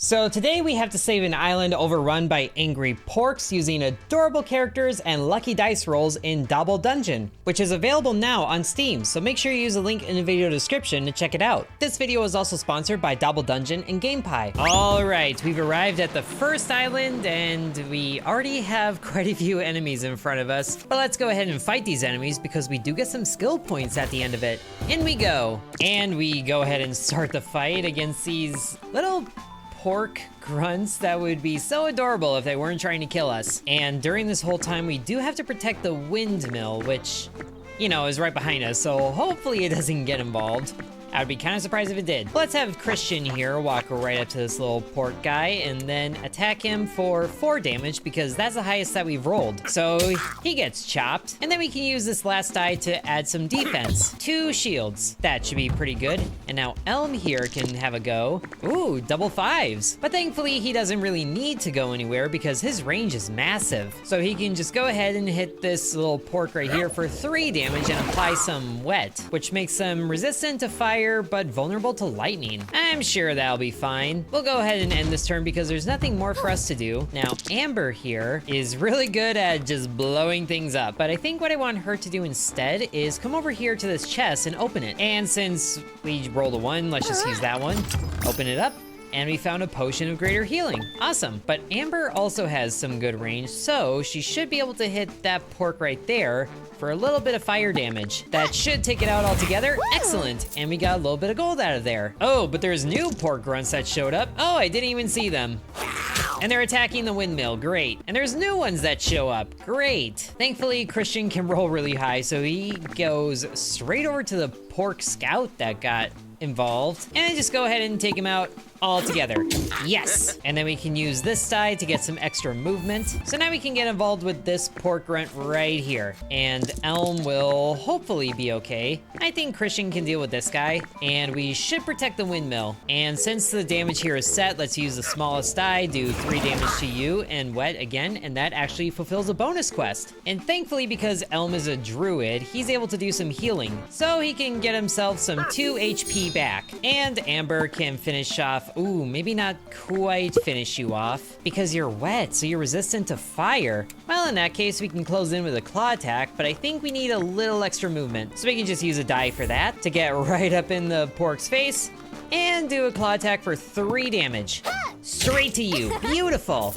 So today we have to save an island overrun by angry porks using adorable characters and lucky dice rolls in Dobbel Dungeon, which is available now on Steam, so make sure you use the link in the video description to check it out. This video is also sponsored by Dobbel Dungeon and GamePie. Alright, we've arrived at the first island and we already have quite a few enemies in front of us, but let's go ahead and fight these enemies because we do get some skill points at the end of it. In we go! And we go ahead and start the fight against these little pork grunts that would be so adorable if they weren't trying to kill us. And during this whole time, we do have to protect the windmill, which, you know, is right behind us, so hopefully it doesn't get involved. I would be kind of surprised if it did. Let's have Christian here walk right up to this little pork guy and then attack him for 4 damage because that's the highest that we've rolled. So he gets chopped. And then we can use this last die to add some defense. 2 shields. That should be pretty good. And now Elm here can have a go. Ooh, double 5s. But thankfully he doesn't really need to go anywhere because his range is massive. So he can just go ahead and hit this little pork right here for 3 damage and apply some wet, which makes them resistant to fire but vulnerable to lightning. I'm sure that'll be fine. We'll go ahead and end this turn because there's nothing more for us to do. Now, Amber here is really good at just blowing things up, but I think what I want her to do instead is come over here to this chest and open it. And since we rolled a 1, let's just use that one. Open it up. And we found a potion of greater healing. Awesome. But Amber also has some good range, so she should be able to hit that pork right there for a little bit of fire damage. That should take it out altogether. Excellent. And we got a little bit of gold out of there. Oh, but there's new pork grunts that showed up. Oh, I didn't even see them. And they're attacking the windmill, great. And there's new ones that show up, great. Thankfully, Christian can roll really high, so he goes straight over to the pork scout that got involved. And just go ahead and take him out all together. Yes! And then we can use this die to get some extra movement. So now we can get involved with this pork grunt right here. And Elm will hopefully be okay. I think Christian can deal with this guy. And we should protect the windmill. And since the damage here is set, let's use the smallest die, do 3 damage to you, and wet again, and that actually fulfills a bonus quest. And thankfully, because Elm is a druid, he's able to do some healing. So he can get himself some 2 HP back. And Amber can finish off. Ooh, maybe not quite finish you off because you're wet, so you're resistant to fire. Well, in that case, we can close in with a claw attack, but I think we need a little extra movement. So we can just use a die for that to get right up in the pork's face and do a claw attack for 3 damage. Straight to you, beautiful.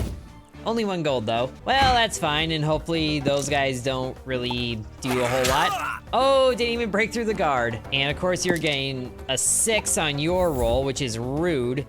Only 1 gold though. Well, that's fine, and hopefully those guys don't really do a whole lot. Oh, didn't even break through the guard. And of course you're getting a 6 on your roll, which is rude.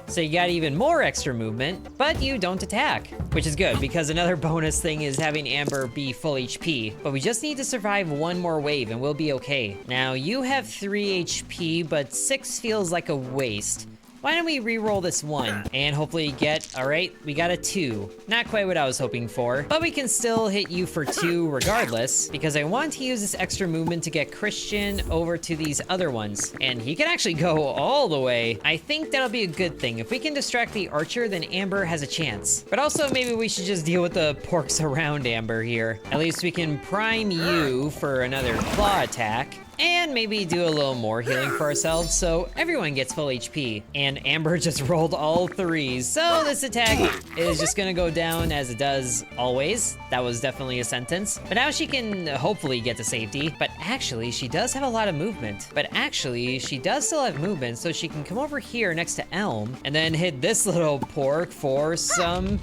So you got even more extra movement, but you don't attack, which is good because another bonus thing is having Amber be full HP, but we just need to survive 1 more wave and we'll be okay. Now you have 3 HP, but 6 feels like a waste. Why don't we re-roll this 1 and hopefully get, all right, we got a 2. Not quite what I was hoping for, but we can still hit you for 2 regardless because I want to use this extra movement to get Christian over to these other ones. And he can actually go all the way. I think that'll be a good thing. If we can distract the archer, then Amber has a chance. But also maybe we should just deal with the porks around Amber here. At least we can prime you for another claw attack. And maybe do a little more healing for ourselves so everyone gets full HP. And Amber just rolled all 3s. So this attack is just gonna go down as it does always. That was definitely a sentence. But now she can hopefully get to safety. But actually, she does have a lot of movement. But actually, she does still have movement, so she can come over here next to Elm and then hit this little pork for some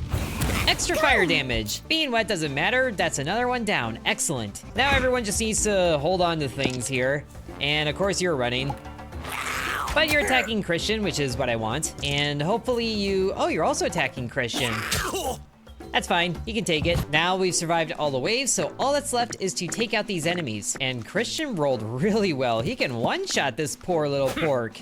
extra fire damage. Being wet doesn't matter. That's another 1 down. Excellent. Now everyone just needs to hold on to things here. And of course you're running. But you're attacking Christian, which is what I want. And hopefully you... Oh, you're also attacking Christian. That's fine, you can take it. Now we've survived all the waves, so all that's left is to take out these enemies. And Christian rolled really well. He can one-shot this poor little pork.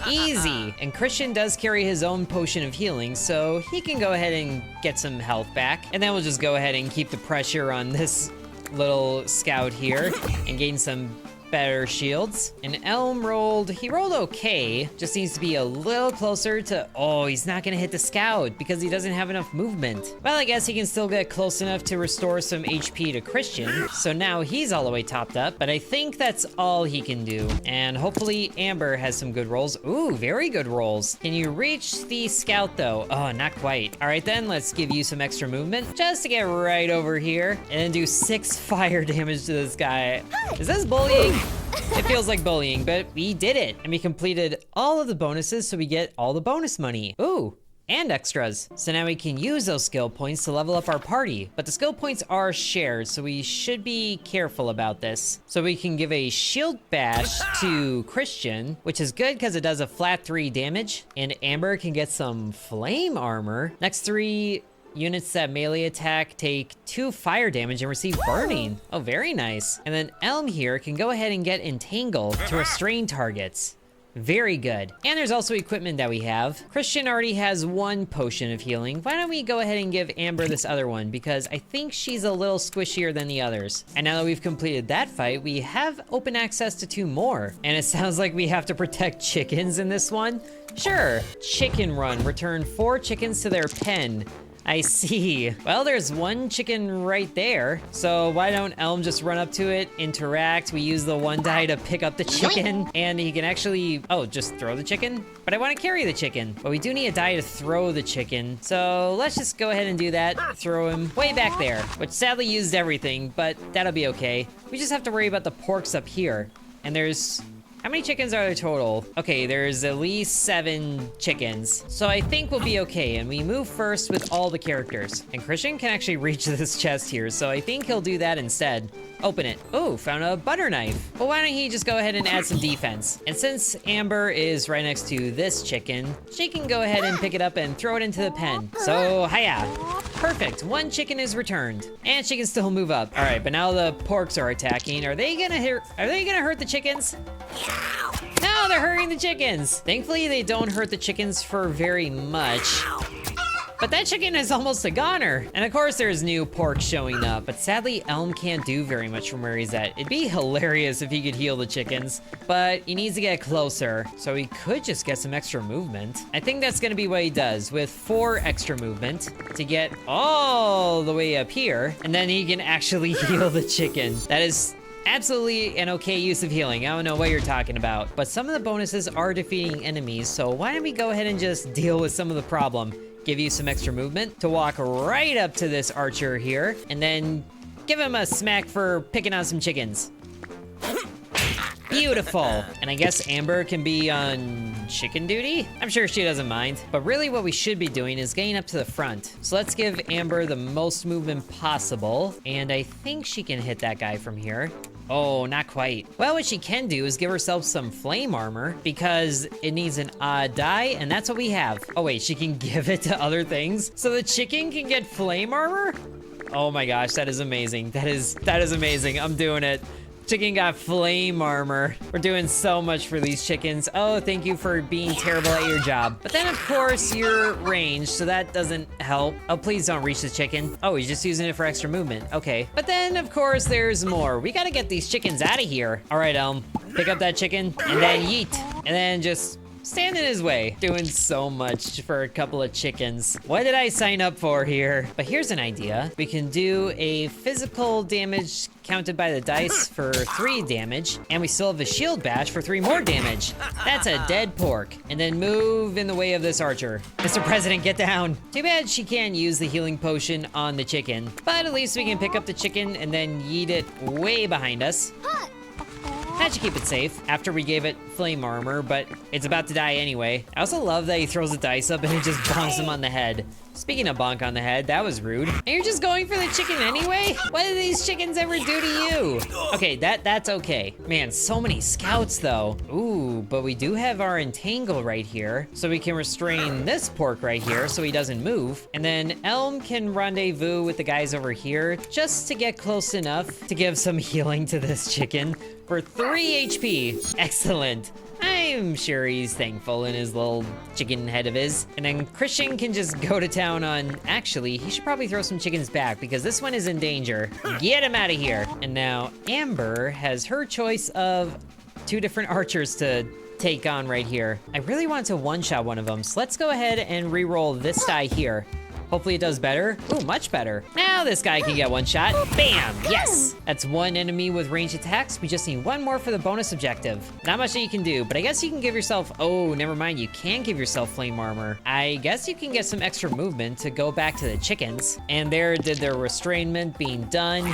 Easy. And Christian does carry his own potion of healing, so he can go ahead and get some health back. And then we'll just go ahead and keep the pressure on this little scout here and gain some better shields. And Elm he rolled okay. Just needs to be a little closer to, oh, he's not gonna hit the scout because he doesn't have enough movement. Well, I guess he can still get close enough to restore some HP to Christian. So now he's all the way topped up, but I think that's all he can do. And hopefully Amber has some good rolls. Ooh, very good rolls. Can you reach the scout though? Oh, not quite. All right then, let's give you some extra movement just to get right over here and then do 6 fire damage to this guy. Is this bullying? It feels like bullying, but we did it. And we completed all of the bonuses, so we get all the bonus money. Ooh, and extras. So now we can use those skill points to level up our party. But the skill points are shared, so we should be careful about this. So we can give a shield bash to Christian, which is good because it does a flat 3 damage. And Amber can get some flame armor. Next 3 units that melee attack take 2 fire damage and receive burning. Oh, very nice. And then Elm here can go ahead and get entangled to restrain targets. Very good. And there's also equipment that we have. Christian already has 1 potion of healing. Why don't we go ahead and give Amber this other one, because I think she's a little squishier than the others. And now that we've completed that fight, we have open access to 2 more. And it sounds like we have to protect chickens in this one. Sure. Chicken run. Return 4 chickens to their pen. I see. Well, there's 1 chicken right there. So why don't Elm just run up to it, interact. We use the 1 die to pick up the chicken, and he can actually, oh, just throw the chicken? But I want to carry the chicken. But we do need a die to throw the chicken. So let's just go ahead and do that. Throw him way back there, which sadly used everything, but that'll be okay. We just have to worry about the porks up here. And there's, how many chickens are there total? Okay, there's at least 7 chickens. So I think we'll be okay. And we move first with all the characters. And Christian can actually reach this chest here. So I think he'll do that instead. Open it. Oh, found a butter knife. Well, why don't he just go ahead and add some defense? And since Amber is right next to this chicken, she can go ahead and pick it up and throw it into the pen. So, hiya. Perfect. 1 chicken is returned. And she can still move up. All right, but now the porks are attacking. Are they gonna hurt the chickens? No, they're hurting the chickens. Thankfully, they don't hurt the chickens for very much. But that chicken is almost a goner. And of course, there's new pork showing up. But sadly, Elm can't do very much from where he's at. It'd be hilarious if he could heal the chickens. But he needs to get closer. So he could just get some extra movement. I think that's gonna be what he does, with 4 extra movement to get all the way up here. And then he can actually heal the chicken. That is absolutely an okay use of healing. I don't know what you're talking about. But some of the bonuses are defeating enemies. So why don't we go ahead and just deal with some of the problem? Give you some extra movement to walk right up to this archer here, and then give him a smack for picking out some chickens. Beautiful. And I guess Amber can be on chicken duty? I'm sure she doesn't mind. But really what we should be doing is getting up to the front. So let's give Amber the most movement possible. And I think she can hit that guy from here. Oh, not quite. Well, what she can do is give herself some flame armor, because it needs an odd die, and that's what we have. Oh wait, she can give it to other things? So the chicken can get flame armor? Oh my gosh, that is amazing. That is amazing. I'm doing it. Chicken got flame armor. We're doing so much for these chickens. Oh, thank you for being terrible at your job. But then, of course, you're ranged, so that doesn't help. Oh, please don't reach the chicken. Oh, he's just using it for extra movement. Okay. But then, of course, there's more. We gotta get these chickens out of here. All right, Elm. Pick up that chicken, and then yeet. And then just stand in his way. Doing so much for a couple of chickens. What did I sign up for here? But here's an idea. We can do a physical damage counted by the dice for 3 damage, and we still have a shield bash for 3 more damage. That's a dead pork. And then move in the way of this archer. Mr. President, get down. Too bad she can't use the healing potion on the chicken, but at least we can pick up the chicken and then yeet it way behind us. That should keep it safe after we gave it flame armor, but it's about to die anyway. I also love that he throws the dice up and it just bonks him on the head. Speaking of bonk on the head, that was rude. And you're just going for the chicken anyway? What did these chickens ever do to you? Okay, that's okay. Man, so many scouts though. Ooh, but we do have our entangle right here. So we can restrain this pork right here so he doesn't move. And then Elm can rendezvous with the guys over here just to get close enough to give some healing to this chicken for 3 HP. Excellent. I I'm sure he's thankful in his little chicken head of his. And then Christian can just go to town on... Actually, he should probably throw some chickens back because this one is in danger. Get him out of here. And now Amber has her choice of 2 different archers to take on right here. I really want to one-shot one of them, so let's go ahead and re-roll this die here. Hopefully it does better. Ooh, much better. Now this guy can get 1 shot. Bam! Yes! That's 1 enemy with ranged attacks. We just need 1 more for the bonus objective. Not much that you can do, but I guess you can give yourself... Oh, never mind. You can give yourself flame armor. I guess you can get some extra movement to go back to the chickens. And there did their restrainment being done.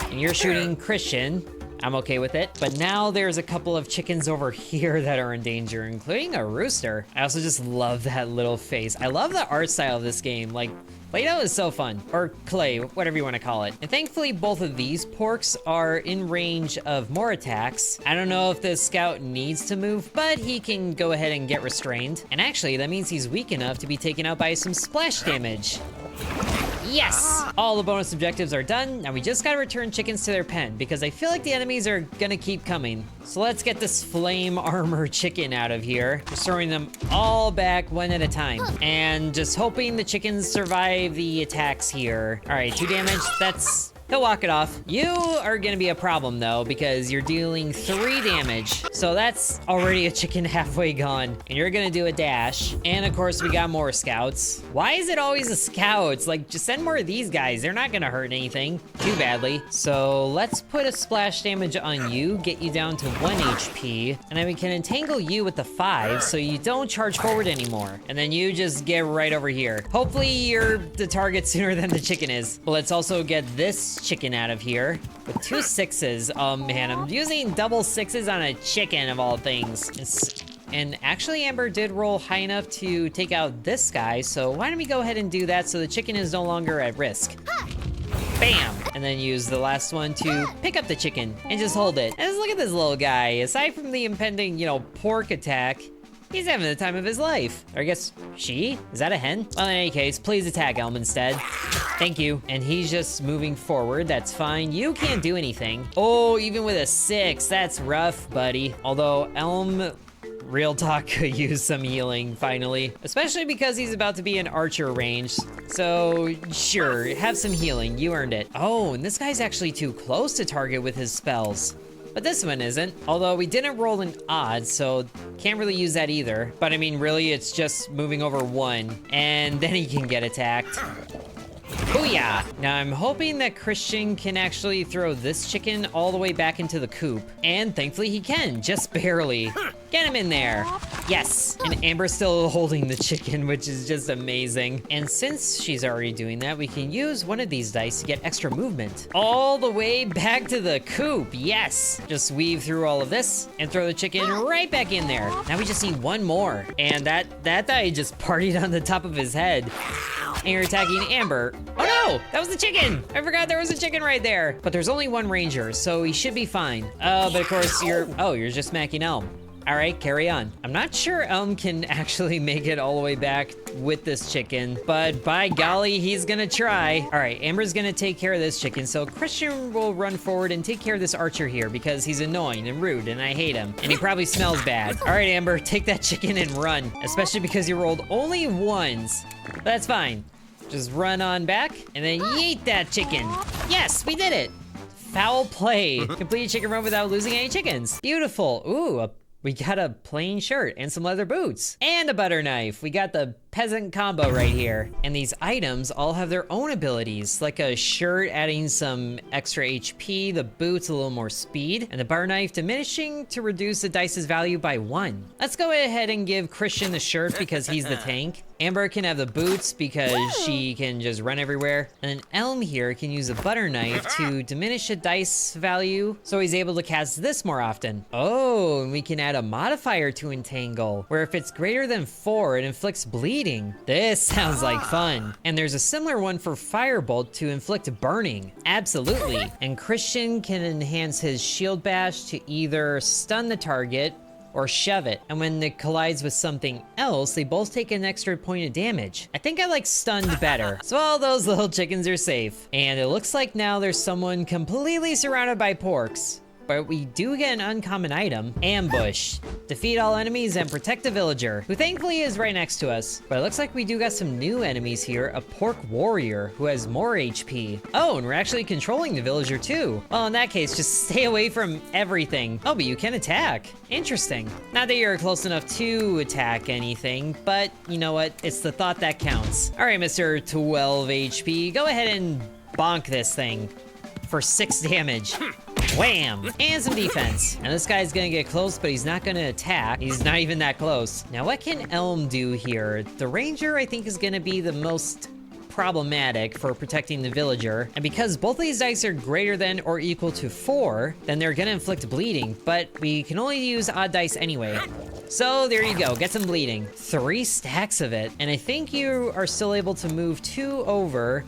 And you're shooting Christian. I'm okay with it. But now there's a couple of chickens over here that are in danger, including a rooster. I also just love that little face. I love the art style of this game. Like, Play-Doh is so fun. Or clay, whatever you want to call it. And thankfully, both of these porks are in range of more attacks. I don't know if the scout needs to move, but he can go ahead and get restrained. And actually, that means he's weak enough to be taken out by some splash damage. Yes! All the bonus objectives are done. Now we just gotta return chickens to their pen because I feel like the enemies are gonna keep coming. So let's get this flame armor chicken out of here. Just throwing them all back 1 at a time. And just hoping the chickens survive the attacks here. All right, 2 damage, that's... He'll walk it off. You are gonna be a problem though, because you're dealing 3 damage. So that's already a chicken halfway gone. And you're gonna do a dash. And of course we got more scouts. Why is it always the scouts? Like, just send more of these guys. They're not gonna hurt anything too badly. So let's put a splash damage on you, get you down to 1 HP. And then we can entangle you with the 5 so you don't charge forward anymore. And then you just get right over here. Hopefully you're the target sooner than the chicken is. But let's also get this chicken out of here with 2 6s. Oh man, I'm using double 6s on a chicken of all things. And actually Amber did roll high enough to take out this guy, so why don't we go ahead and do that so the chicken is no longer at risk. Bam! And then use the last one to pick up the chicken and just hold it. And just look at this little guy. Aside from the impending, pork attack, he's having the time of his life. Or I guess she? Is that a hen? Well, in any case, please attack Elm instead. Thank you. And he's just moving forward. That's fine. You can't do anything. Oh, even with a 6, that's rough, buddy. Although Elm, real talk, could use some healing finally, especially because he's about to be in archer range. So sure, have some healing. You earned it. Oh, and this guy's actually too close to target with his spells. But this one isn't. Although we didn't roll an odd, so can't really use that either. But I mean, really, it's just moving over 1, and then he can get attacked. Booyah! Now I'm hoping that Christian can actually throw this chicken all the way back into the coop. And thankfully he can, just barely. Get him in there. Yes! And Amber's still holding the chicken, which is just amazing. And since she's already doing that, we can use one of these dice to get extra movement. All the way back to the coop, yes! Just weave through all of this and throw the chicken right back in there. Now we just need 1 more. And that die just partied on the top of his head. And you're attacking Amber. Oh no, that was the chicken. I forgot there was a chicken right there. But there's only 1 ranger, so he should be fine. But of course you're just smacking Elm. All right, carry on. I'm not sure Elm can actually make it all the way back with this chicken, but by golly, he's gonna try. All right, Amber's gonna take care of this chicken, so Christian will run forward and take care of this archer here because he's annoying and rude and I hate him. And he probably smells bad. All right, Amber, take that chicken and run, especially because you rolled only 1s. But that's fine. Just run on back and then yeet that chicken. Yes, we did it. Foul play. Complete a chicken run without losing any chickens. Beautiful. Ooh, we got a plain shirt and some leather boots and a butter knife. We got the peasant combo right here. And these items all have their own abilities, like a shirt adding some extra HP, the boots a little more speed, and the butter knife diminishing to reduce the dice's value by 1. Let's go ahead and give Christian the shirt because he's the tank. Amber can have the boots because she can just run everywhere. And then Elm here can use a butter knife to diminish a dice value, so he's able to cast this more often. Oh, and we can add a modifier to entangle, where if it's greater than 4, it inflicts bleeding. This sounds like fun. And there's a similar one for Firebolt to inflict burning. Absolutely. And Christian can enhance his shield bash to either stun the target or shove it. And when it collides with something else, they both take an extra point of damage. I think I like stunned better. So all those little chickens are safe. And it looks like now there's someone completely surrounded by porks. but we do get an uncommon item, Ambush. Defeat all enemies and protect the villager, who thankfully is right next to us. But it looks like we do got some new enemies here, a pork warrior who has more HP. Oh, and we're actually controlling the villager too. Well, in that case, just stay away from everything. Oh, but you can attack. Interesting. Not that you're close enough to attack anything, but you know what? It's the thought that counts. All right, Mr. 12 HP, go ahead and bonk this thing for 6 damage. Wham! And some defense. Now this guy's gonna get close, but he's not gonna attack. He's not even that close. Now what can Elm do here? The ranger, I think, is gonna be the most problematic for protecting the villager. And because both of these dice are greater than or equal to 4, then they're gonna inflict bleeding, but we can only use odd dice anyway. So there you go, get some bleeding. 3 stacks of it. And I think you are still able to move 2 over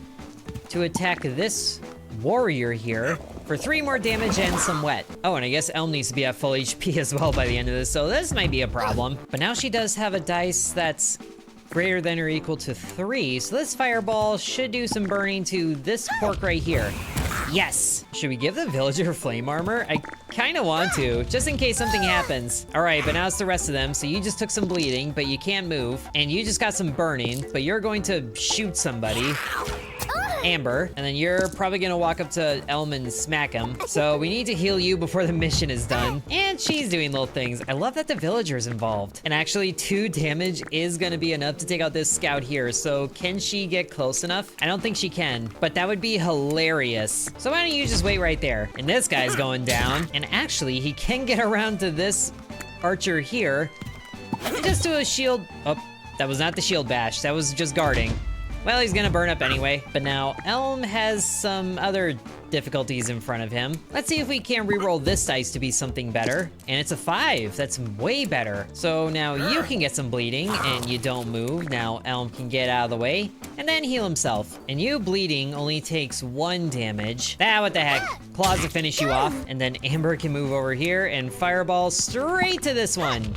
to attack this warrior here for 3 more damage and some wet. Oh, and I guess Elm needs to be at full HP as well by the end of this, so this might be a problem. But now she does have a dice that's greater than or equal to 3, so this fireball should do some burning to this pork right here. Yes! Should we give the villager flame armor? I kinda want to, just in case something happens. All right, but now it's the rest of them, so you just took some bleeding, but you can't move, and you just got some burning, but you're going to shoot somebody. Amber, and then you're probably gonna walk up to Elm and smack him. So we need to heal you before the mission is done. And she's doing little things. I love that the villager's involved. And actually 2 damage is gonna be enough to take out this scout here. So can she get close enough? I don't think she can, but that would be hilarious. So why don't you just wait right there? And this guy's going down. And actually he can get around to this archer here. Just do a shield. Oh, that was not the shield bash. That was just guarding. Well, he's gonna burn up anyway. But now Elm has some other difficulties in front of him. Let's see if we can re-roll this dice to be something better. And it's a 5. That's way better. So now you can get some bleeding and you don't move. Now Elm can get out of the way and then heal himself. And you bleeding only takes 1 damage. Ah, what the heck. Claws to finish you off. And then Amber can move over here and fireball straight to this one.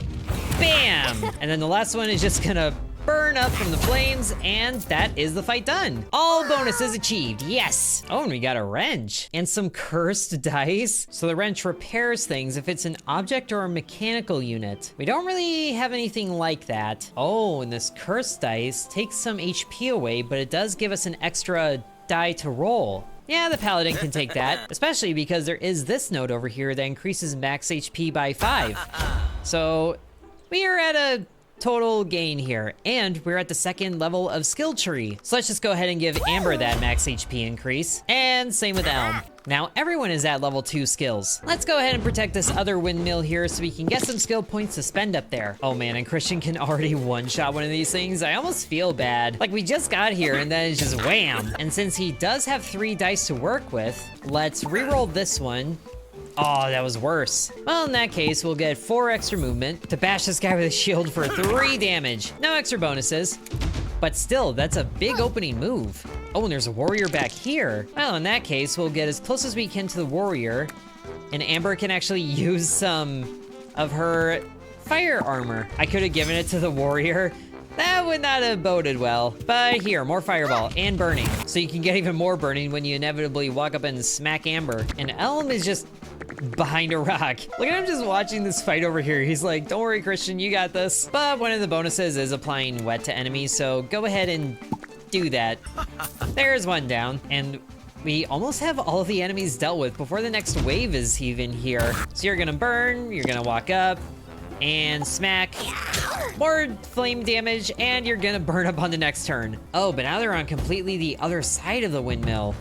Bam! And then the last one is just gonna burn up from the flames, and that is the fight done. All bonuses achieved, yes. Oh, and we got a wrench and some cursed dice. So the wrench repairs things if it's an object or a mechanical unit. We don't really have anything like that. Oh, and this cursed dice takes some HP away, but it does give us an extra die to roll. Yeah, the paladin can take that, especially because there is this note over here that increases max HP by 5. So we are at a total gain here, and we're at the 2nd level of skill tree. So let's just go ahead and give Amber that max HP increase, and same with Elm. Now everyone is at level 2 skills. Let's go ahead and protect this other windmill here so we can get some skill points to spend up there. Oh man, and Christian can already one-shot one of these things. I almost feel bad. Like we just got here and then it's just wham. And since he does have 3 dice to work with, let's re-roll this one. Oh, that was worse. Well, in that case, we'll get 4 extra movement to bash this guy with a shield for 3 damage. No extra bonuses, but still, that's a big opening move. Oh, and there's a warrior back here. Well, in that case, we'll get as close as we can to the warrior, and Amber can actually use some of her fire armor. I could have given it to the warrior. That would not have boded well. But here, more fireball and burning. So you can get even more burning when you inevitably walk up and smack Amber. And Elm is just behind a rock. Look at him just watching this fight over here. He's like, don't worry, Christian, you got this. But one of the bonuses is applying wet to enemies, so go ahead and do that. There's one down, and we almost have all of the enemies dealt with before the next wave is even here. So you're gonna burn, you're gonna walk up, and smack. More flame damage, and you're gonna burn up on the next turn. Oh, but now they're on completely the other side of the windmill.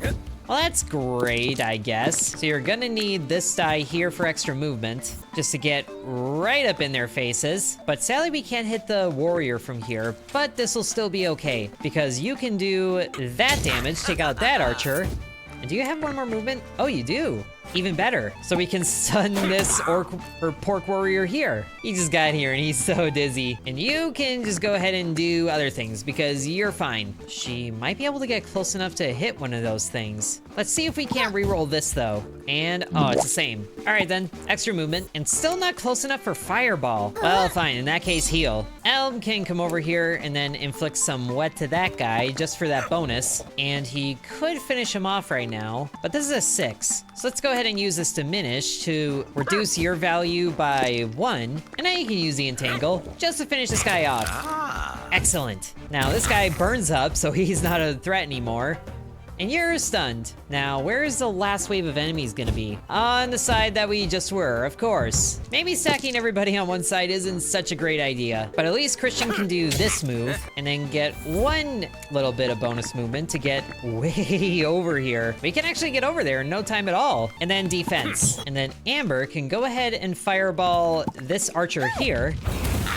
Well, that's great, I guess. So you're gonna need this die here for extra movement, just to get right up in their faces. But sadly, we can't hit the warrior from here, but this will still be okay, because you can do that damage, take out that archer. And do you have one more movement? Oh, you do. Even better. So we can stun this pork warrior here. He just got here and he's so dizzy. And you can just go ahead and do other things because you're fine. She might be able to get close enough to hit one of those things. Let's see if we can't re-roll this though. And, oh, it's the same. All right then, extra movement. And still not close enough for fireball. Well, fine, in that case, heal. Elm can come over here and then inflict some wet to that guy just for that bonus. And he could finish him off right now, but this is a 6. So let's go ahead and use this diminish to reduce your value by 1. And now you can use the entangle just to finish this guy off. Excellent. Now this guy burns up, so he's not a threat anymore. And you're stunned. Now, where is the last wave of enemies gonna be? On the side that we just were, of course. Maybe stacking everybody on one side isn't such a great idea, but at least Christian can do this move and then get one little bit of bonus movement to get way over here. We can actually get over there in no time at all. And then defense. And then Amber can go ahead and fireball this archer here.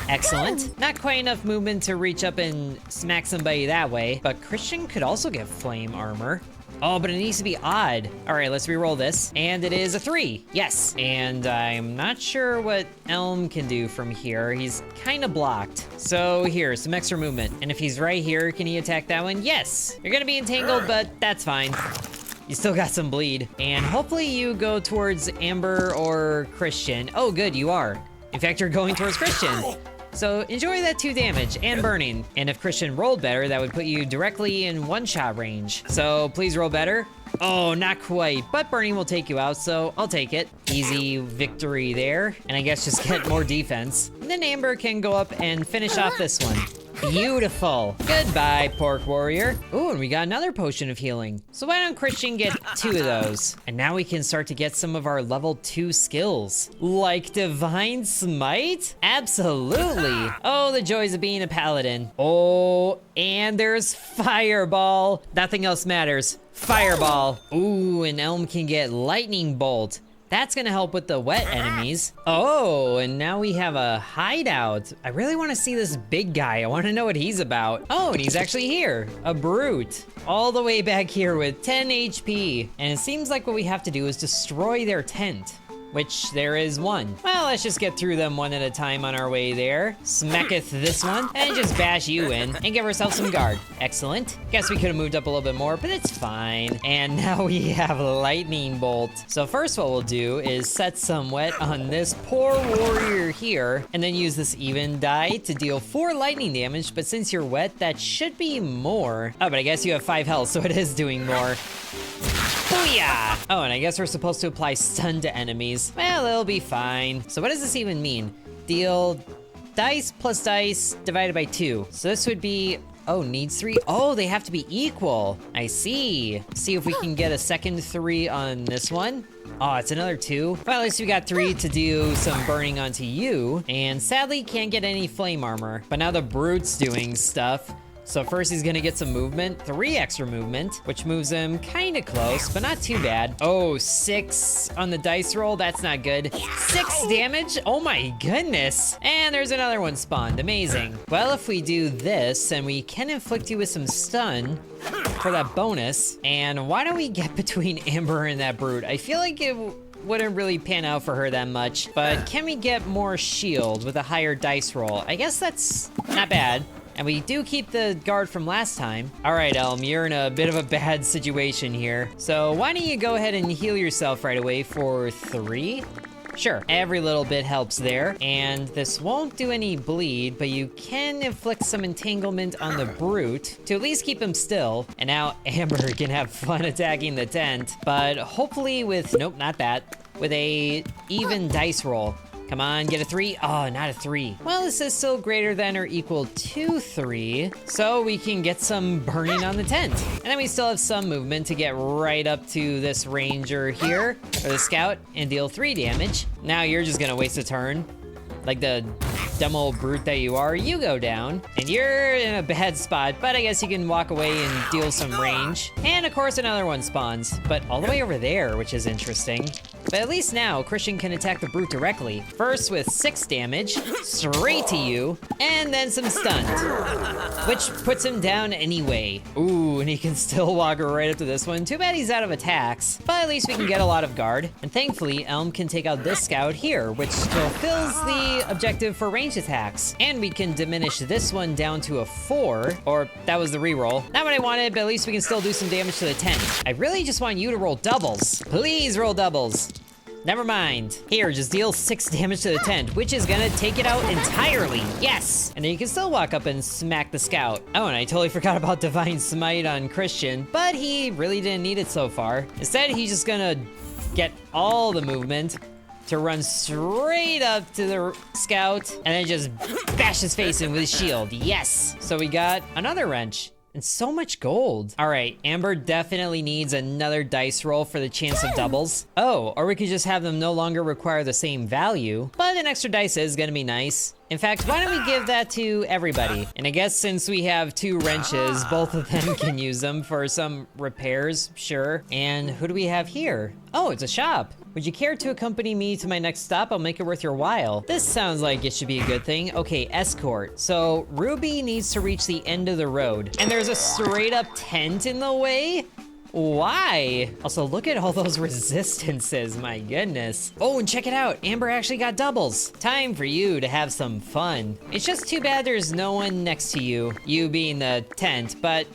Excellent. Not quite enough movement to reach up and smack somebody that way, but Christian could also get flame armor. Oh, but it needs to be odd. All right, let's re-roll this. And it is a 3. Yes. And I'm not sure what Elm can do from here. He's kind of blocked. So here, some extra movement. And if he's right here, can he attack that one? Yes. You're gonna be entangled, but that's fine. You still got some bleed. And hopefully you go towards Amber or Christian. Oh, good, you are. In fact, you're going towards Christian. So enjoy that 2 damage and burning. And if Christian rolled better, that would put you directly in one-shot range. So please roll better. Oh, not quite, but burning will take you out, so I'll take it. Easy victory there. And I guess just get more defense. And then Amber can go up and finish off this one. Beautiful. Goodbye, Pork Warrior. Ooh, and we got another potion of healing. So why don't Christian get 2 of those? And now we can start to get some of our level 2 skills. Like Divine Smite? Absolutely. Oh, the joys of being a paladin. Oh, and there's Fireball. Nothing else matters. Fireball. Ooh, and Elm can get Lightning Bolt. That's gonna help with the wet enemies. Oh, and now we have a hideout. I really wanna see this big guy. I wanna know what he's about. Oh, and he's actually here. A brute. All the way back here with 10 HP. And it seems like what we have to do is destroy their tent. Which there is one. Well, let's just get through them one at a time on our way there. Smacketh this one, and just bash you in, and give ourselves some guard. Excellent. Guess we could have moved up a little bit more, but it's fine. And now we have Lightning Bolt. So first what we'll do is set some wet on this poor warrior here, and then use this even die to deal 4 lightning damage, but since you're wet, that should be more. Oh, but I guess you have 5 health, so it is doing more. Booyah! Oh, and I guess we're supposed to apply stun to enemies. Well, it'll be fine. So what does this even mean? Deal dice plus dice divided by 2. So this would be, oh, needs 3. Oh, they have to be equal. I see. See if we can get a second 3 on this one. Oh, it's another 2. Well, at least we got 3 to do some burning onto you. And sadly, can't get any flame armor. But now the brute's doing stuff. So first he's gonna get some movement, 3 extra movement, which moves him kind of close, but not too bad. Oh, 6 on the dice roll, that's not good. 6 damage, oh my goodness. And there's another one spawned, amazing. Well, if we do this, and we can inflict you with some stun for that bonus, and why don't we get between Amber and that brute? I feel like it wouldn't really pan out for her that much, but can we get more shield with a higher dice roll? I guess that's not bad. And we do keep the guard from last time. All right, Elm, you're in a bit of a bad situation here. So why don't you go ahead and heal yourself right away for 3? Sure, every little bit helps there. And this won't do any bleed, but you can inflict some entanglement on the brute to at least keep him still. And now Amber can have fun attacking the tent, but hopefully with, nope, not that, with a even dice roll. Come on, get a 3. Oh, not a 3. Well, this is still greater than or equal to 3, so we can get some burning on the tent. And then we still have some movement to get right up to this ranger here, or the scout, and deal 3 damage. Now you're just gonna waste a turn. Like the dumb old brute that you are, you go down, and you're in a bad spot, but I guess you can walk away and deal some range. And of course another one spawns, but all the way over there, which is interesting. But at least now, Christian can attack the brute directly. First with 6 damage, straight to you, and then some stun, which puts him down anyway. Ooh, and he can still walk right up to this one. Too bad he's out of attacks, but at least we can get a lot of guard. And thankfully, Elm can take out this scout here, which fulfills the objective for range attacks. And we can diminish this one down to a 4, or that was the reroll. Not what I wanted, but at least we can still do some damage to the tent. I really just want you to roll doubles. Please roll doubles. Never mind. Here, just deal 6 damage to the tent, which is gonna take it out entirely. Yes! And then you can still walk up and smack the scout. Oh, and I totally forgot about Divine Smite on Christian, but he really didn't need it so far. Instead, he's just gonna get all the movement to run straight up to the scout and then just bash his face in with his shield. Yes! So we got another wrench. And so much gold. All right, Amber definitely needs another dice roll for the chance of doubles. Oh, or we could just have them no longer require the same value, but an extra dice is gonna be nice. In fact, why don't we give that to everybody? And I guess since we have 2 wrenches, both of them can use them for some repairs, sure. And who do we have here? Oh, it's a shop. Would you care to accompany me to my next stop? I'll make it worth your while. This sounds like it should be a good thing. Okay, escort. So Ruby needs to reach the end of the road. And there's a straight up tent in the way? Why? Also, look at all those resistances, my goodness. Oh, and check it out, Amber actually got doubles. Time for you to have some fun. It's just too bad there's no one next to you, you being the tent, but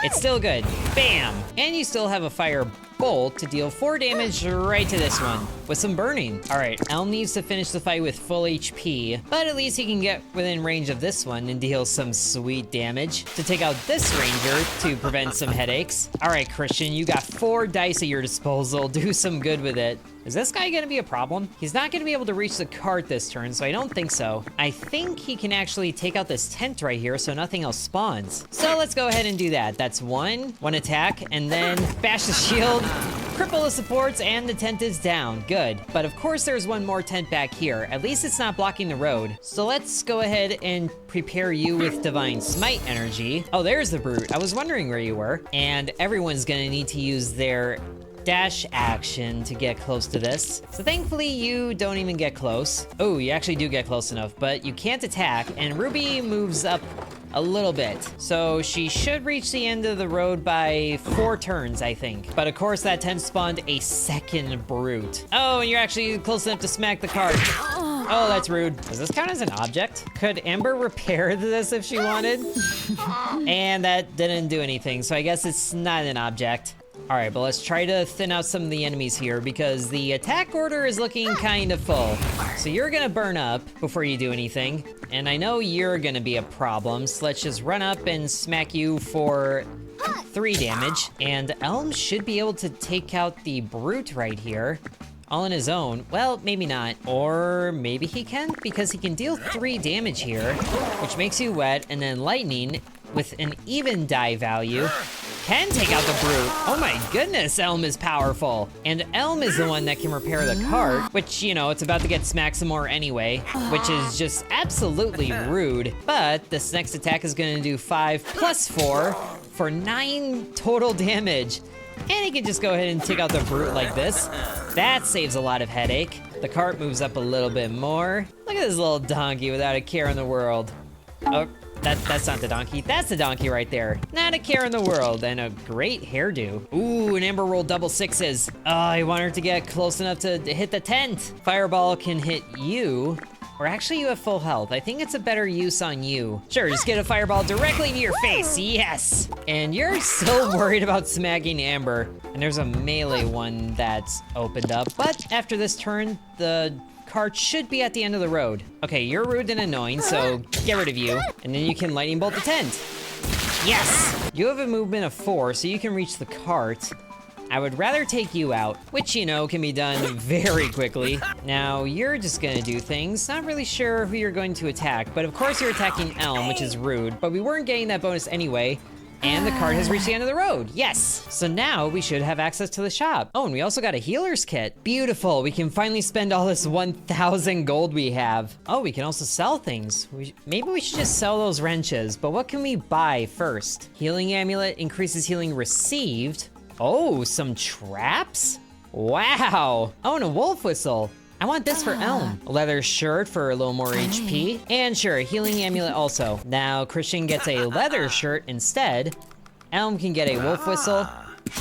it's still good. Bam! And you still have a fire bolt to deal 4 damage right to this one with some burning. All right, Elm needs to finish the fight with full HP, but at least he can get within range of this one and deal some sweet damage to take out this ranger to prevent some headaches. All right, Christian, you got 4 dice at your disposal. Do some good with it. Is this guy gonna be a problem? He's not gonna be able to reach the cart this turn, so I don't think so. I think he can actually take out this tent right here so nothing else spawns. So let's go ahead and do that. That's one attack, and then bash the shield, cripple the supports, and the tent is down. Good. But of course there's one more tent back here. At least it's not blocking the road. So let's go ahead and prepare you with Divine Smite energy. Oh, there's the brute. I was wondering where you were. And everyone's gonna need to use their dash action to get close to this. So thankfully you don't even get close. Oh, you actually do get close enough, but you can't attack, and Ruby moves up a little bit. So she should reach the end of the road by 4 turns, I think. But of course that tent spawned a second brute. Oh, and you're actually close enough to smack the cart. Oh, that's rude. Does this count as an object? Could Amber repair this if she wanted? And that didn't do anything, so I guess it's not an object. All right, but let's try to thin out some of the enemies here because the attack order is looking kind of full. So you're gonna burn up before you do anything. And I know you're gonna be a problem, so let's just run up and smack you for 3 damage. And Elm should be able to take out the brute right here. All on his own. Well, maybe not. Or maybe he can, because he can deal 3 damage here, which makes you wet, and then lightning with an even die value can take out the brute. Oh my goodness, Elm is powerful. And Elm is the one that can repair the cart, which, you know, it's about to get smacked some more anyway, which is just absolutely rude. But this next attack is gonna do 5 plus 4 for 9 total damage. And he can just go ahead and take out the brute like this. That saves a lot of headache. The cart moves up a little bit more. Look at this little donkey without a care in the world. Oh, that's not the donkey. That's the donkey right there. Not a care in the world, and a great hairdo. Ooh, and Amber rolled double 6s. Oh, I want her to get close enough to hit the tent. Fireball can hit you. Or actually, you have full health. I think it's a better use on you. Sure, just get a fireball directly to your face. Yes! And you're still worried about smacking Amber. And there's a melee one that's opened up. But after this turn, the cart should be at the end of the road. Okay, you're rude and annoying, so get rid of you. And then you can lightning bolt the tent. Yes! You have a movement of 4, so you can reach the cart. I would rather take you out, which, you know, can be done very quickly. Now, you're just gonna do things. Not really sure who you're going to attack, but of course you're attacking Elm, which is rude, but we weren't getting that bonus anyway. And the cart has reached the end of the road. Yes! So now we should have access to the shop. Oh, and we also got a healer's kit. Beautiful. We can finally spend all this 1,000 gold we have. Oh, we can also sell things. Maybe we should just sell those wrenches, but what can we buy first? Healing amulet increases healing received. Oh, some traps? Wow. Oh, and a wolf whistle. I want this for Elm. A leather shirt for a little more HP. And sure, a healing amulet also. Now, Christian gets a leather shirt instead. Elm can get a wolf whistle.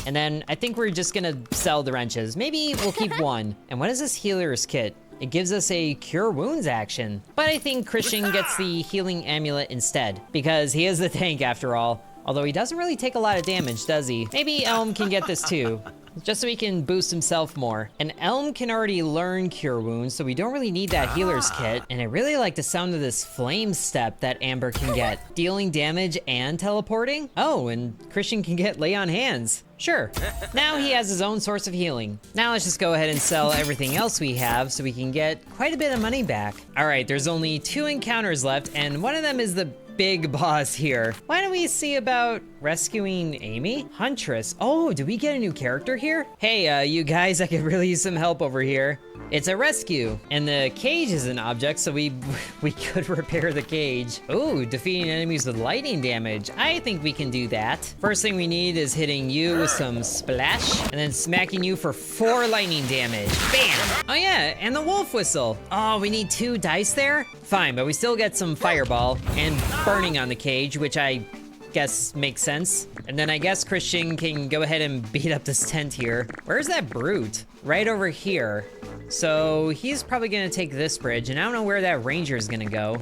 And then I think we're just gonna sell the wrenches. Maybe we'll keep one. And what is this healer's kit? It gives us a cure wounds action. But I think Christian gets the healing amulet instead, because he is the tank after all. Although he doesn't really take a lot of damage, does he? Maybe Elm can get this too, just so he can boost himself more. And Elm can already learn Cure Wounds, so we don't really need that healer's kit. And I really like the sound of this flame step that Amber can get. Dealing damage and teleporting? Oh, and Christian can get Lay on Hands. Sure. Now he has his own source of healing. Now let's just go ahead and sell everything else we have so we can get quite a bit of money back. All right, there's only 2 encounters left, and one of them is the big boss here. Why don't we see about rescuing Amy? Huntress. Oh, did we get a new character here? Hey, you guys, I could really use some help over here. It's a rescue, and the cage is an object, so we could repair the cage. Ooh, defeating enemies with lightning damage. I think we can do that. First thing we need is hitting you with some splash, and then smacking you for 4 lightning damage. Bam! Oh yeah, and the wolf whistle. Oh, we need 2 dice there? Fine, but we still get some fireball and burning on the cage, which I guess makes sense. And then I guess Christian can go ahead and beat up this tent here. Where's that brute? Right over here. So he's probably gonna take this bridge, and I don't know where that ranger is gonna go.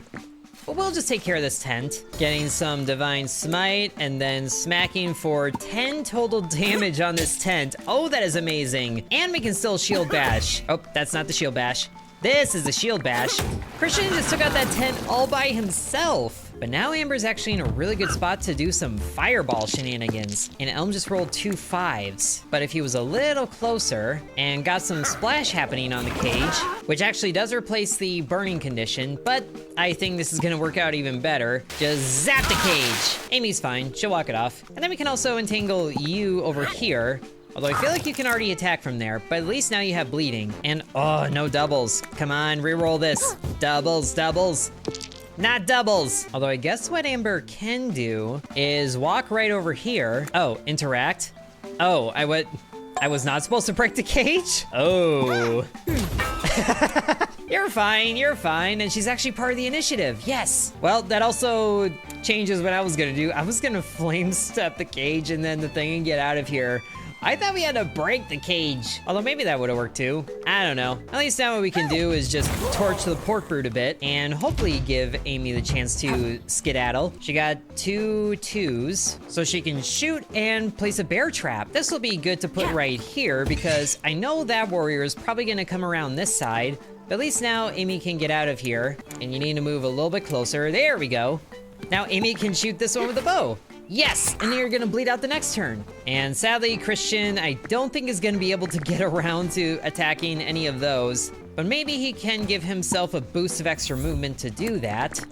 But we'll just take care of this tent. Getting some divine smite, and then smacking for 10 total damage on this tent. Oh, that is amazing. And we can still shield bash. Oh, that's not the shield bash. This is the shield bash. Christian just took out that tent all by himself. But now Amber's actually in a really good spot to do some fireball shenanigans. And Elm just rolled 2 5s. But if he was a little closer and got some splash happening on the cage, which actually does replace the burning condition, but I think this is gonna work out even better. Just zap the cage. Amy's fine, she'll walk it off. And then we can also entangle you over here. Although I feel like you can already attack from there, but at least now you have bleeding. And oh, no doubles. Come on, reroll this. Doubles, doubles. Not doubles. Although I guess what Amber can do is walk right over here. Oh, interact. Oh, I was not supposed to break the cage? Oh. You're fine, you're fine. And she's actually part of the initiative, yes. Well, that also changes what I was gonna do. I was gonna flame step the cage and then the thing and get out of here. I thought we had to break the cage. Although maybe that would have worked too. I don't know. At least now what we can do is just torch the pork brute a bit and hopefully give Amy the chance to skedaddle. She got 2 2s, so she can shoot and place a bear trap. This will be good to put right here because I know that warrior is probably gonna come around this side, but at least now Amy can get out of here and you need to move a little bit closer. There we go. Now Amy can shoot this one with a bow. Yes, and you're gonna bleed out the next turn. And sadly, Christian, I don't think is gonna be able to get around to attacking any of those, but maybe he can give himself a boost of extra movement to do that.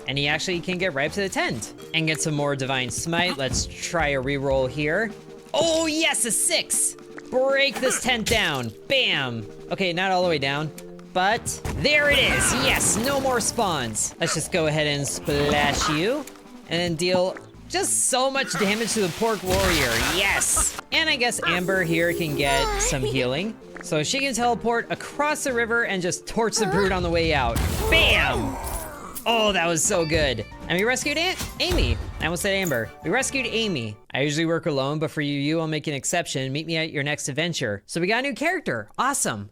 And he actually can get right up to the tent and get some more divine smite. Let's try a reroll here. Oh yes, a 6. Break this tent down, bam. Okay, not all the way down, but there it is. Yes, no more spawns. Let's just go ahead and splash you and then deal just so much damage to the pork warrior, yes! And I guess Amber here can get some healing. So she can teleport across the river and just torch the brute on the way out. Bam! Oh, that was so good. And we rescued Amy. I almost said Amber. We rescued Amy. I usually work alone, but for you, I'll make an exception. Meet me at your next adventure. So we got a new character, awesome.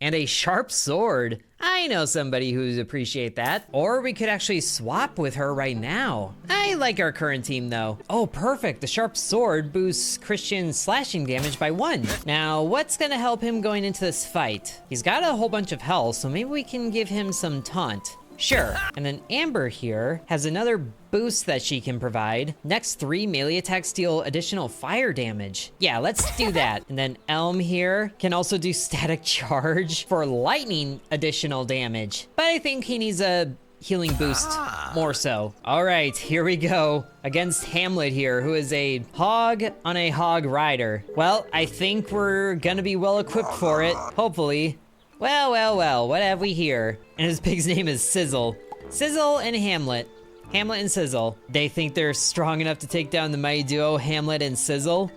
And a sharp sword. I know somebody who'd appreciate that. Or we could actually swap with her right now. I like our current team though. Oh, perfect. The sharp sword boosts Christian's slashing damage by 1. Now, what's gonna help him going into this fight? He's got a whole bunch of health, so maybe we can give him some taunt. Sure. And then Amber here has another boost that she can provide. Next 3 melee attacks deal additional fire damage. Yeah, let's do that. And then Elm here can also do static charge for lightning additional damage. But I think he needs a healing boost more so. All right, here we go against Hamlet here, who is a hog on a hog rider. Well, I think we're gonna be well equipped for it, hopefully. Well, what have we here? And his pig's name is Sizzle. Sizzle and Hamlet. Hamlet and Sizzle. They think they're strong enough to take down the mighty duo Hamlet and Sizzle?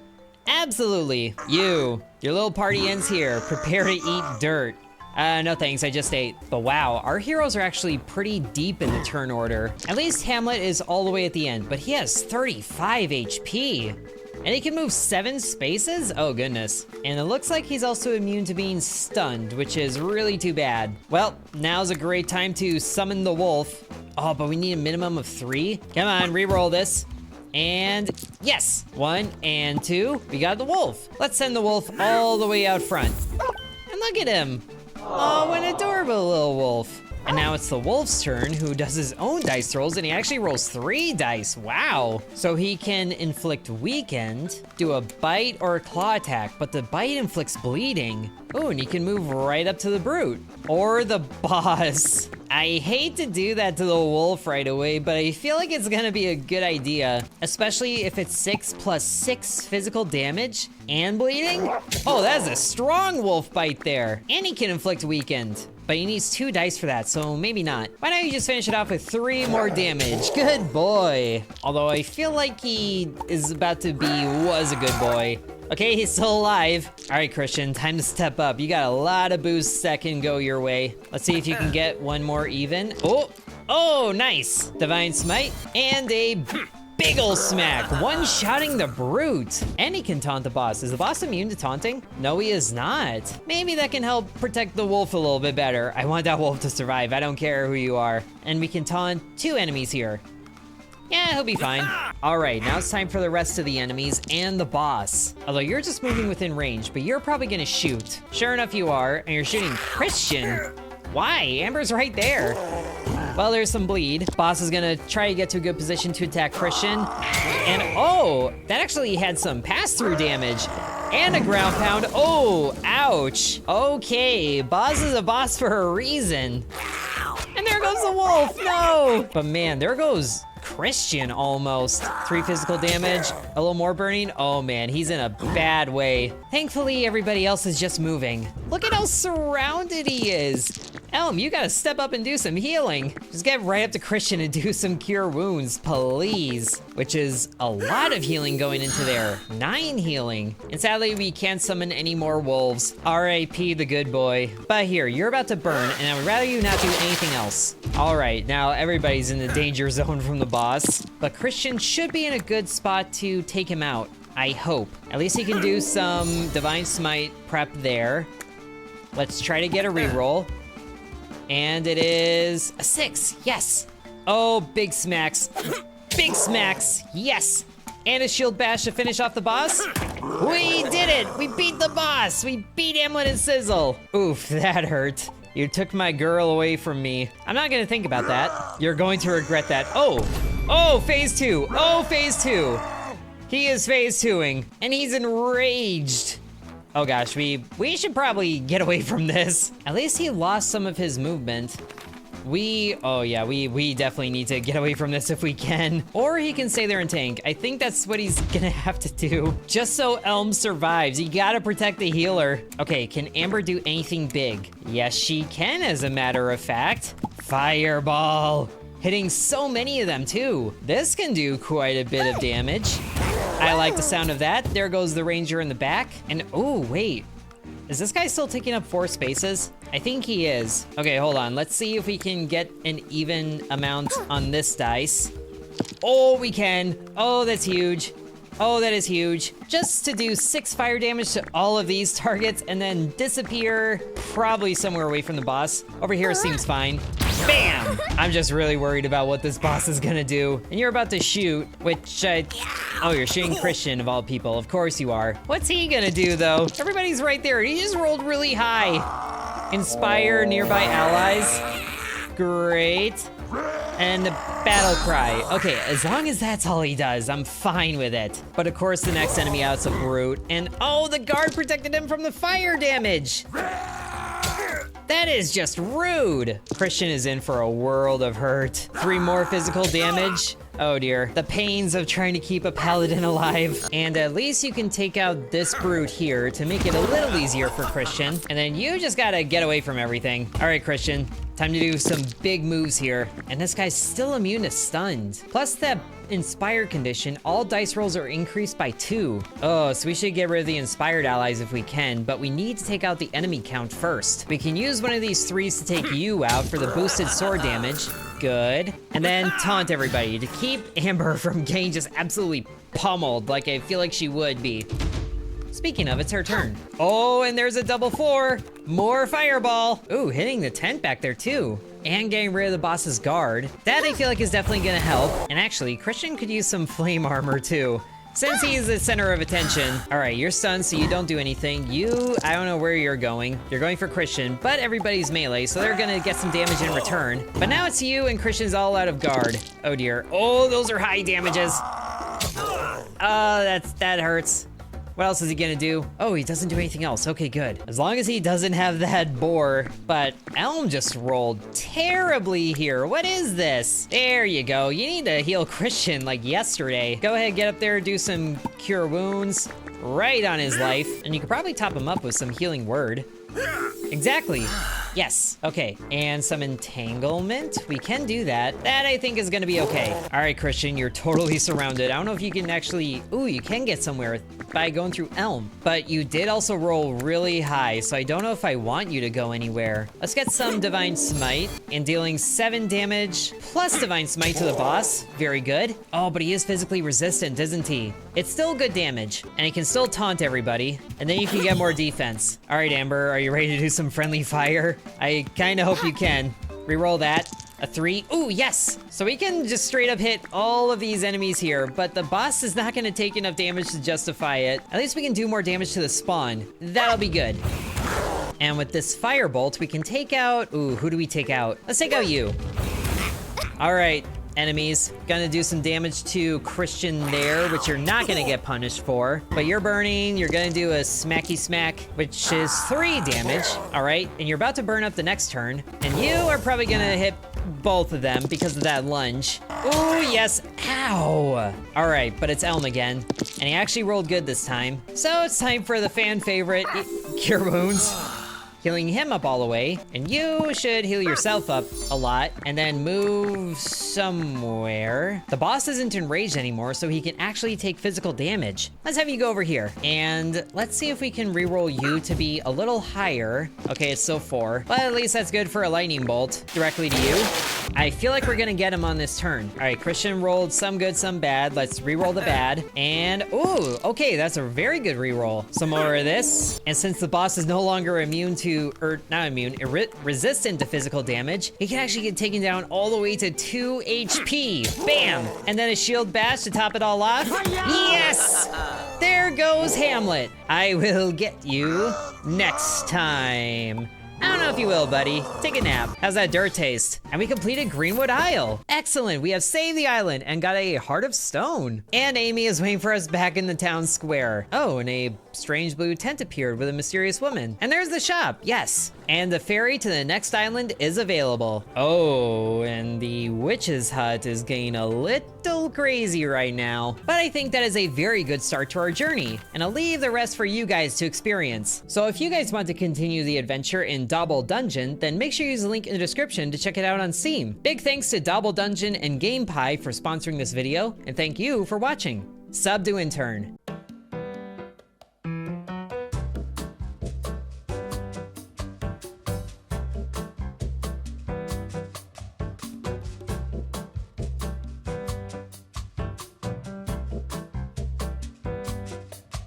Absolutely. Your little party ends here. Prepare to eat dirt. No thanks, I just ate. But wow, our heroes are actually pretty deep in the turn order. At least Hamlet is all the way at the end, but he has 35 HP. And he can move 7 spaces? Oh goodness. And it looks like he's also immune to being stunned, which is really too bad. Well, now's a great time to summon the wolf. Oh, but we need a minimum of 3. Come on, reroll this. And yes, 1 and 2. We got the wolf. Let's send the wolf all the way out front. And look at him. Oh, what an adorable little wolf. And now it's the wolf's turn, who does his own dice rolls, and he actually rolls 3 dice. Wow. So he can inflict weakened, do a bite or a claw attack, but the bite inflicts bleeding. Oh, and he can move right up to the brute or the boss. I hate to do that to the wolf right away, but I feel like it's gonna be a good idea, especially if it's 6 plus 6 physical damage and bleeding. Oh, that's a strong wolf bite there. And he can inflict weakened, but he needs 2 dice for that, so maybe not. Why don't you just finish it off with 3 more damage? Good boy. Although I feel like he is about to was a good boy. Okay, he's still alive. All right, Christian, time to step up. You got a lot of boosts that can go your way. Let's see if you can get 1 more even. Oh, nice. Divine Smite and a big ol' smack. One-shotting the brute. And he can taunt the boss. Is the boss immune to taunting? No, he is not. Maybe that can help protect the wolf a little bit better. I want that wolf to survive. I don't care who you are. And we can taunt 2 enemies here. Yeah, he'll be fine. All right, now it's time for the rest of the enemies and the boss. Although you're just moving within range, but you're probably gonna shoot. Sure enough, you are, and you're shooting Christian. Why? Amber's right there. Well, there's some bleed. Boss is gonna try to get to a good position to attack Christian. And oh, that actually had some pass-through damage. And a ground pound. Oh, ouch. Okay, boss is a boss for a reason. And there goes the wolf, no. But man, there goes Christian almost. 3 physical damage, a little more burning. Oh man, he's in a bad way. Thankfully, everybody else is just moving. Look at how surrounded he is. Elm, you gotta step up and do some healing. Just get right up to Christian and do some cure wounds, please. Which is a lot of healing going into there. 9 healing. And sadly, we can't summon any more wolves. R.I.P. the good boy. But here, you're about to burn, and I would rather you not do anything else. All right, now everybody's in the danger zone from the boss. But Christian should be in a good spot to take him out. I hope. At least he can do some Divine Smite prep there. Let's try to get a reroll. And it is a 6, yes. Oh, big smacks. Big smacks, yes. And a shield bash to finish off the boss. We did it, we beat the boss. We beat Hamlet and Sizzle. Oof, that hurt. You took my girl away from me. I'm not gonna think about that. You're going to regret that. Oh, phase 2, phase 2. He is phase 2ing, and he's enraged. Oh gosh, we should probably get away from this. At least he lost some of his movement. We definitely need to get away from this if we can. Or he can stay there and tank. I think that's what he's gonna have to do. Just so Elm survives, you gotta protect the healer. Okay, can Amber do anything big? Yes, she can, as a matter of fact. Fireball. Hitting so many of them too. This can do quite a bit of damage. I like the sound of that. There goes the ranger in the back. And oh, wait. Is this guy still taking up 4 spaces? I think he is. Okay, hold on. Let's see if we can get an even amount on this dice. Oh, we can. Oh, that's huge. Oh, that is huge. Just to do 6 fire damage to all of these targets and then disappear probably somewhere away from the boss. Over here seems fine. Bam! I'm just really worried about what this boss is gonna do. And you're about to shoot, which oh, you're shooting Christian of all people. Of course you are. What's he gonna do though? Everybody's right there. He just rolled really high. Inspire nearby allies. Great. And the battle cry. Okay, as long as that's all he does, I'm fine with it. But of course the next enemy out's a brute. And oh, the guard protected him from the fire damage. That is just rude. Christian is in for a world of hurt. 3 more physical damage. Oh dear. The pains of trying to keep a paladin alive. And at least you can take out this brute here to make it a little easier for Christian. And then you just gotta get away from everything. All right, Christian. Time to do some big moves here. And this guy's still immune to stunned. Plus that inspired condition, all dice rolls are increased by 2. Oh, so we should get rid of the inspired allies if we can, but we need to take out the enemy count first. We can use one of these 3s to take you out for the boosted sword damage. Good. And then taunt everybody to keep Amber from getting just absolutely pummeled like I feel like she would be. Speaking of, it's her turn. Oh, and there's a double 4. More fireball. Ooh, hitting the tent back there too. and getting rid of the boss's guard. That I feel like is definitely gonna help. And actually, Christian could use some flame armor too, since he's the center of attention. All right, you're stunned, so you don't do anything. I don't know where you're going. You're going for Christian, but everybody's melee, so they're gonna get some damage in return. But now it's you, and Christian's all out of guard. Oh dear. Oh, those are high damages. Oh, that hurts. What else is he gonna do? Oh, he doesn't do anything else. Okay, good. As long as he doesn't have that boar. But Elm just rolled terribly here. What is this? There you go. You need to heal Christian like yesterday. Go ahead, get up there, do some cure wounds right on his life. And you could probably top him up with some healing word. Exactly. Yes. Okay. And some entanglement. We can do that. That I think is gonna be okay. All right, Christian, you're totally surrounded. I don't know if you can actually... Ooh, you can get somewhere by going through Elm. But you did also roll really high, so I don't know if I want you to go anywhere. Let's get some Divine Smite and dealing 7 damage plus Divine Smite to the boss. Very good. Oh, but he is physically resistant, isn't he? It's still good damage, and he can still taunt everybody, and then you can get more defense. All right, Amber, are you ready to do some friendly fire? I kind of hope you can. Reroll that. A 3. Ooh, yes! So we can just straight up hit all of these enemies here, but the boss is not gonna take enough damage to justify it. At least we can do more damage to the spawn. That'll be good. And with this firebolt, we can take out... Ooh, who do we take out? Let's take out you. All right, enemies. Gonna do some damage to Christian there, which you're not gonna get punished for. But you're burning, you're gonna do a smacky smack, which is 3 damage. All right, and you're about to burn up the next turn. And you are probably gonna hit both of them because of that lunge. Ooh, yes, ow. All right, but it's Elm again. And he actually rolled good this time. So it's time for the fan favorite, Cure Wounds. Healing him up all the way, and you should heal yourself up a lot, and then move somewhere. The boss isn't enraged anymore, so he can actually take physical damage. Let's have you go over here, and let's see if we can reroll you to be a little higher. Okay, it's still 4, but at least that's good for a lightning bolt directly to you. I feel like we're gonna get him on this turn. All right, Christian rolled some good, some bad. Let's reroll the bad, and ooh, okay, that's a very good reroll. Some more of this, and since the boss is no longer immune to not immune, resistant to physical damage, he can actually get taken down all the way to 2 HP. Bam! And then a shield bash to top it all off. Yes! There goes Hamlet. I will get you next time. I don't know if you will, buddy. Take a nap. How's that dirt taste? And we completed Greenwood Isle. Excellent. We have saved the island and got a Heart of Stone. And Amy is waiting for us back in the town square. Oh, and a strange blue tent appeared with a mysterious woman. And there's the shop. Yes. And the ferry to the next island is available. Oh, and the witch's hut is getting a little crazy right now. But I think that is a very good start to our journey. And I'll leave the rest for you guys to experience. So if you guys want to continue the adventure in Dobbel Dungeon, then make sure you use the link in the description to check it out on Steam. Big thanks to Dobbel Dungeon and GamePie for sponsoring this video, and thank you for watching. Sub to Intern.